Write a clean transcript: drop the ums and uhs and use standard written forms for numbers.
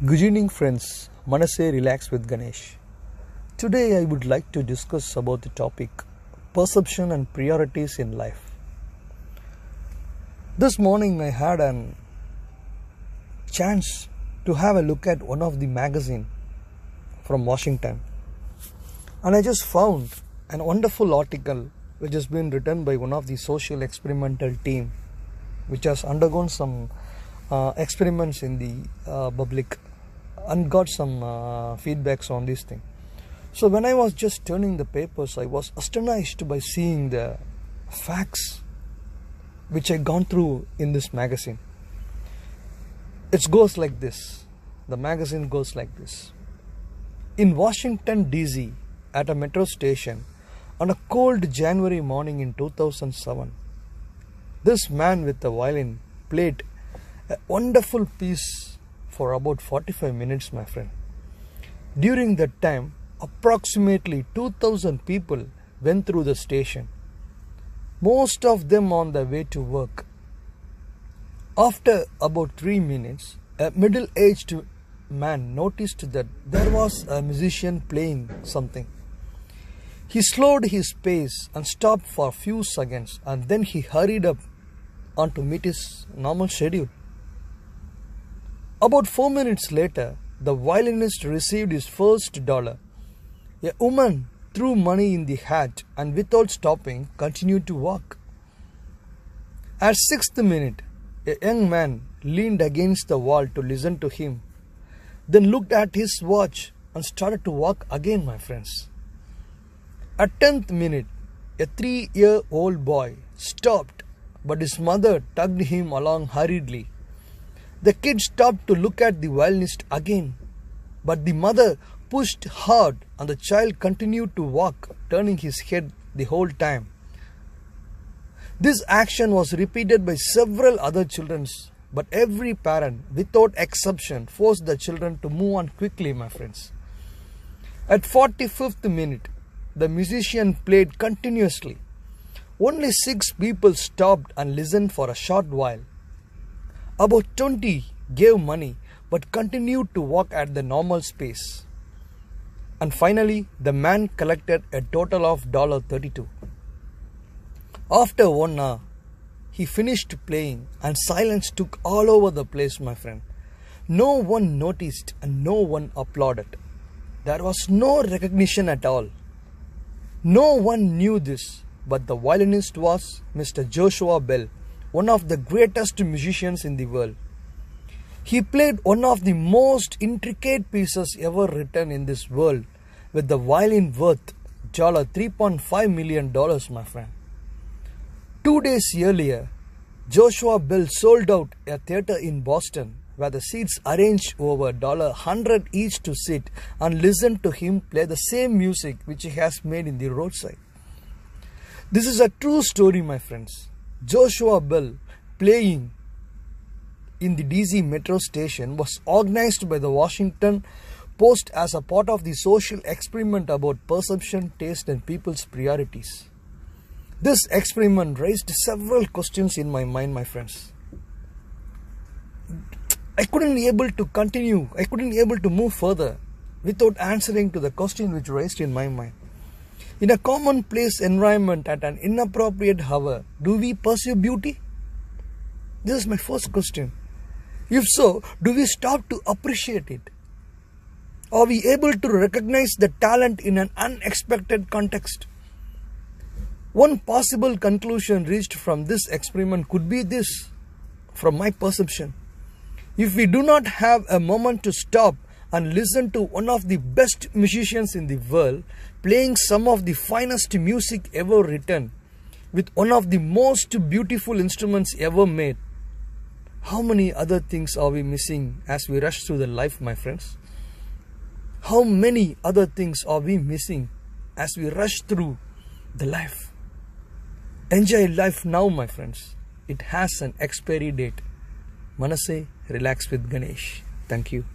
Good evening friends, Manase relax with Ganesh. Today I would like to discuss about the topic perception and priorities in life. This morning I had a chance to have a look at one of the magazine from Washington, and I just found a wonderful article which has been written by one of the social experimental team which has undergone some experiments in the public and got some feedbacks on this thing. So when I was just turning the papers, I was astonished by seeing the facts which I gone through in this magazine. It goes like this. The magazine goes like this. In Washington DC, at a metro station, on a cold January morning in 2007, this man with a violin played a wonderful piece for about 45 minutes, my friend. During that time, approximately 2,000 people went through the station, most of them on their way to work. After about 3 minutes, a middle-aged man noticed that there was a musician playing something. He slowed his pace and stopped for a few seconds, and then he hurried up on to meet his normal schedule. About 4 minutes later, the violinist received his first dollar. A woman threw money in the hat and without stopping continued to walk. At 6th minute, a young man leaned against the wall to listen to him, then looked at his watch and started to walk again, my friends. At 10th minute, a 3-year-old boy stopped, but his mother tugged him along hurriedly. The kid stopped to look at the violinist again, but the mother pushed hard and the child continued to walk, turning his head the whole time. This action was repeated by several other children, but every parent, without exception, forced the children to move on quickly, my friends. At 45th minute, the musician played continuously. Only 6 people stopped and listened for a short while. About 20 gave money but continued to walk at the normal pace. And finally, the man collected a total of $32. After 1 hour, he finished playing and silence took all over the place, my friend. No one noticed and no one applauded. There was no recognition at all. No one knew this, but the violinist was Mr. Joshua Bell, one of the greatest musicians in the world. He played one of the most intricate pieces ever written in this world, with the violin worth $3.5 million, my friend. 2 days earlier, Joshua Bell sold out a theater in Boston where the seats arranged over $100 each to sit and listen to him play the same music which he has made in the roadside. This is a true story, my friends. Joshua Bell playing in the DC metro station was organized by the Washington Post as a part of the social experiment about perception, taste and people's priorities. This experiment raised several questions in my mind, my friends. I couldn't be able to continue. I couldn't be able to move further without answering to the question which raised in my mind. In a commonplace environment at an inappropriate hour, do we pursue beauty? This is my first question. If so, do we stop to appreciate it? Are we able to recognize the talent in an unexpected context? One possible conclusion reached from this experiment could be this, from my perception. If we do not have a moment to stop and listen to one of the best musicians in the world playing some of the finest music ever written with one of the most beautiful instruments ever made, how many other things are we missing as we rush through the life, my friends? How many other things are we missing as we rush through the life? Enjoy life now, my friends. It has an expiry date. Manase, relax with Ganesh. Thank you.